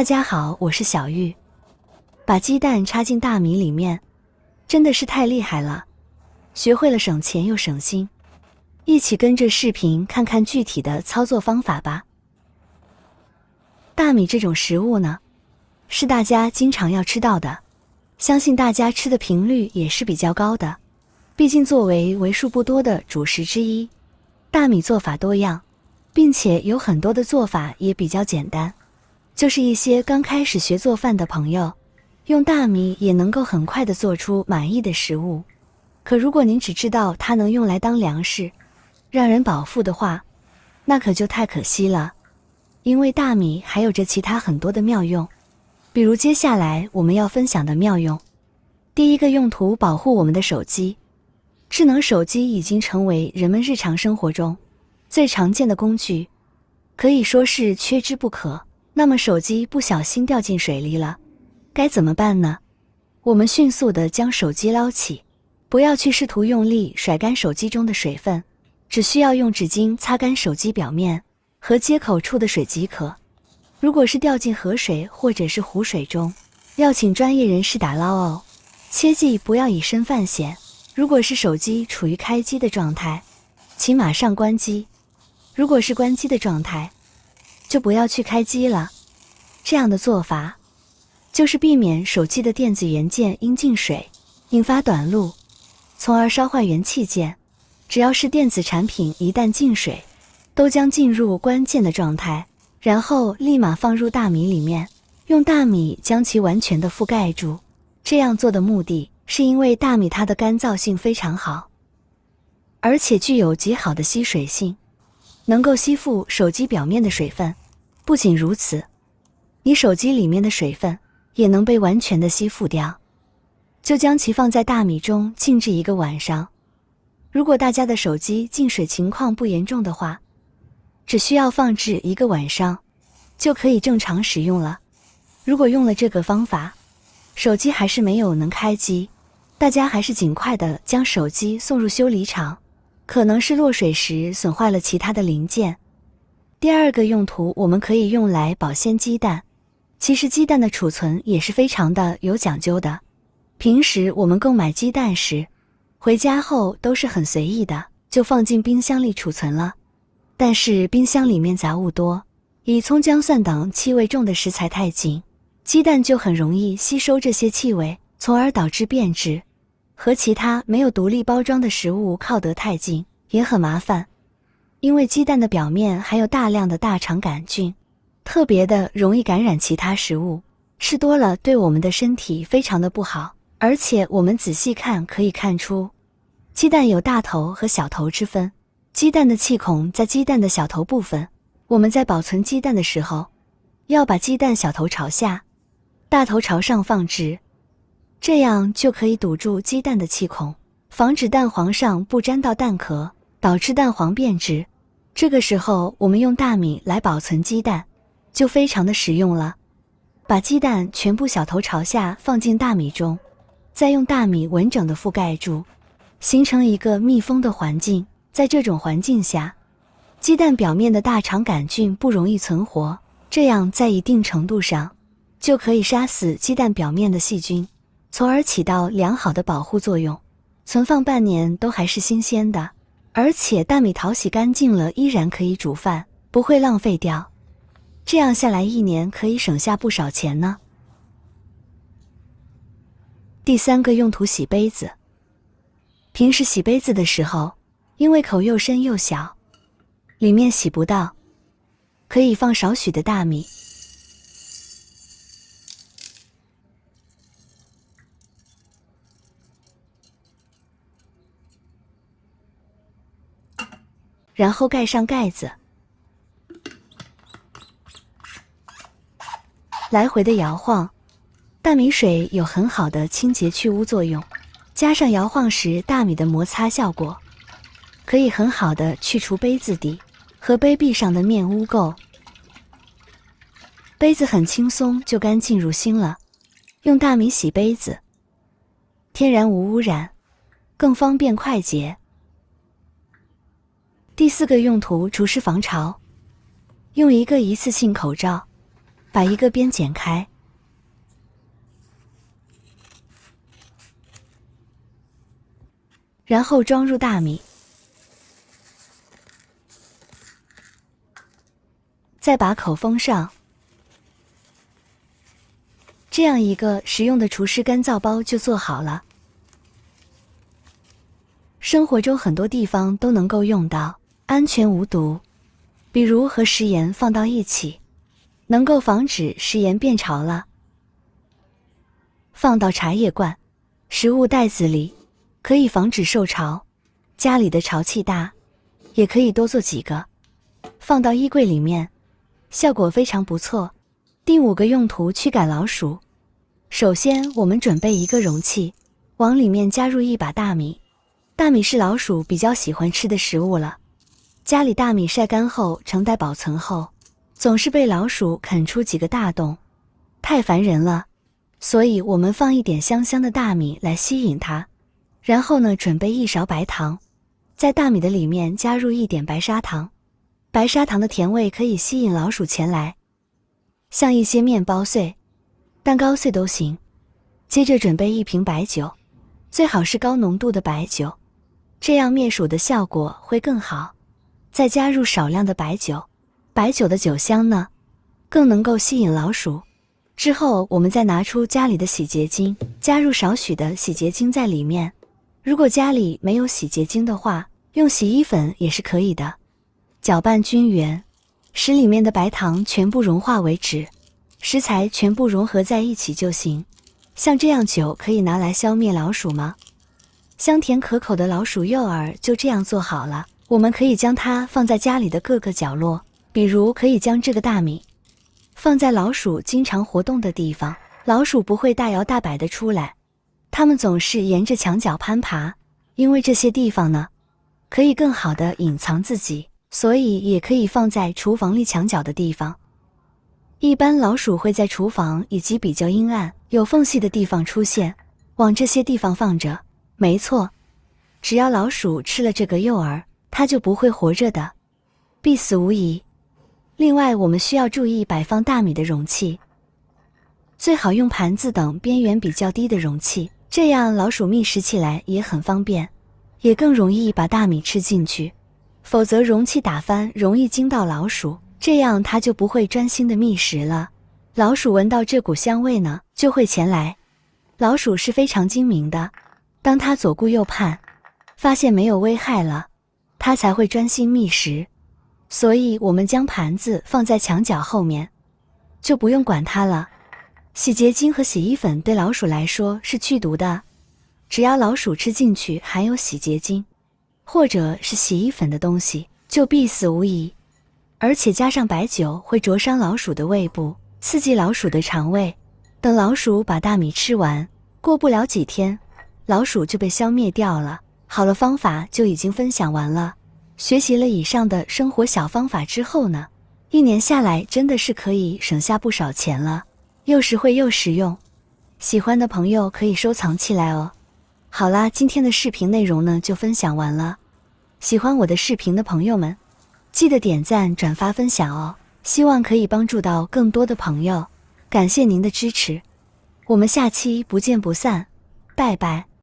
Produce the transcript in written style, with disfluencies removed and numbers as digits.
大家好，我是小玉。把鸡蛋插进大米里面，真的是太厉害了，学会了省钱又省心。一起跟着视频看看具体的操作方法吧。大米这种食物呢，是大家经常要吃到的，相信大家吃的频率也是比较高的。毕竟作为为数不多的主食之一，大米做法多样，并且有很多的做法也比较简单。就是一些刚开始学做饭的朋友，用大米也能够很快地做出满意的食物。可如果您只知道它能用来当粮食，让人饱腹的话，那可就太可惜了。因为大米还有着其他很多的妙用，比如接下来我们要分享的妙用。第一个用途，保护我们的手机。智能手机已经成为人们日常生活中最常见的工具，可以说是缺之不可。那么手机不小心掉进水里了，该怎么办呢？我们迅速地将手机捞起，不要去试图用力甩干手机中的水分，只需要用纸巾擦干手机表面和接口处的水即可。如果是掉进河水或者是湖水中，要请专业人士打捞哦，切记不要以身犯险。如果是手机处于开机的状态，请马上关机；如果是关机的状态，就不要去开机了。这样的做法就是避免手机的电子元件因进水引发短路，从而烧坏元器件。只要是电子产品一旦进水，都将进入关键的状态，然后立马放入大米里面，用大米将其完全的覆盖住。这样做的目的是因为大米它的干燥性非常好，而且具有极好的吸水性，能够吸附手机表面的水分。不仅如此，你手机里面的水分也能被完全的吸附掉。就将其放在大米中静置1个晚上。如果大家的手机进水情况不严重的话，只需要放置1个晚上就可以正常使用了。如果用了这个方法，手机还是没有能开机，大家还是尽快的将手机送入修理厂，可能是落水时损坏了其他的零件。第二个用途，我们可以用来保鲜鸡蛋。其实鸡蛋的储存也是非常的有讲究的。平时我们购买鸡蛋时，回家后都是很随意的，就放进冰箱里储存了。但是冰箱里面杂物多，以葱姜蒜等气味重的食材太紧，鸡蛋就很容易吸收这些气味，从而导致变质。和其他没有独立包装的食物靠得太近，也很麻烦。因为鸡蛋的表面含有大量的大肠杆菌，特别的容易感染其他食物，吃多了对我们的身体非常的不好。而且我们仔细看可以看出，鸡蛋有大头和小头之分，鸡蛋的气孔在鸡蛋的小头部分。我们在保存鸡蛋的时候，要把鸡蛋小头朝下，大头朝上放置，这样就可以堵住鸡蛋的气孔，防止蛋黄上不沾到蛋壳，导致蛋黄变质。这个时候我们用大米来保存鸡蛋就非常的实用了。把鸡蛋全部小头朝下放进大米中，再用大米完整的覆盖住，形成一个密封的环境。在这种环境下，鸡蛋表面的大肠杆菌不容易存活，这样在一定程度上就可以杀死鸡蛋表面的细菌，从而起到良好的保护作用。存放半年都还是新鲜的，而且大米淘洗干净了依然可以煮饭，不会浪费掉。这样下来1年可以省下不少钱呢。第三个用途，洗杯子。平时洗杯子的时候，因为口又深又小，里面洗不到，可以放少许的大米，然后盖上盖子，来回的摇晃。大米水有很好的清洁去污作用，加上摇晃时大米的摩擦效果，可以很好的去除杯子底和杯壁上的面污垢。杯子很轻松就干净如新了。用大米洗杯子，天然无污染，更方便快捷。第四个用途，除湿防潮。用一个一次性口罩把一个边剪开，然后装入大米，再把口封上。这样一个实用的厨师干燥包就做好了。生活中很多地方都能够用到，安全无毒。比如和食盐放到一起，能够防止食盐变潮了。放到茶叶罐、食物袋子里，可以防止受潮。家里的潮气大，也可以多做几个。放到衣柜里面，效果非常不错。第5个用途驱赶老鼠。首先，我们准备一个容器，往里面加入一把大米。大米是老鼠比较喜欢吃的食物了。家里大米晒干后盛袋保存后，总是被老鼠啃出几个大洞，太烦人了。所以我们放一点香香的大米来吸引它。然后呢，准备1勺白糖，在大米的里面加入一点白砂糖。白砂糖的甜味可以吸引老鼠前来。像一些面包碎、蛋糕碎都行。接着准备1瓶白酒，最好是高浓度的白酒，这样灭鼠的效果会更好。再加入少量的白酒，白酒的酒香呢，更能够吸引老鼠。之后我们再拿出家里的洗洁精，加入少许的洗洁精在里面。如果家里没有洗洁精的话，用洗衣粉也是可以的。搅拌均匀，使里面的白糖全部融化为止，食材全部融合在一起就行。像这样酒可以拿来消灭老鼠吗？香甜可口的老鼠诱饵就这样做好了。我们可以将它放在家里的各个角落，比如可以将这个大米放在老鼠经常活动的地方，老鼠不会大摇大摆地出来，它们总是沿着墙角攀爬，因为这些地方呢，可以更好地隐藏自己，所以也可以放在厨房里墙角的地方。一般老鼠会在厨房以及比较阴暗、有缝隙的地方出现，往这些地方放着。没错，只要老鼠吃了这个诱饵，它就不会活着的，必死无疑。另外，我们需要注意摆放大米的容器，最好用盘子等边缘比较低的容器，这样老鼠觅食起来也很方便，也更容易把大米吃进去。否则容器打翻容易惊到老鼠，这样它就不会专心的觅食了。老鼠闻到这股香味呢，就会前来。老鼠是非常精明的，当它左顾右盼，发现没有危害了，它才会专心觅食。所以我们将盘子放在墙角后面，就不用管它了。洗洁精和洗衣粉对老鼠来说是去毒的，只要老鼠吃进去含有洗洁精或者是洗衣粉的东西，就必死无疑。而且加上白酒会灼伤老鼠的胃部，刺激老鼠的肠胃。等老鼠把大米吃完，过不了几天，老鼠就被消灭掉了。好了，方法就已经分享完了。学习了以上的生活小方法之后呢，1年下来真的是可以省下不少钱了，又实惠又实用。喜欢的朋友可以收藏起来哦。好啦，今天的视频内容呢就分享完了。喜欢我的视频的朋友们，记得点赞、转发、分享哦，希望可以帮助到更多的朋友。感谢您的支持，我们下期不见不散，拜拜。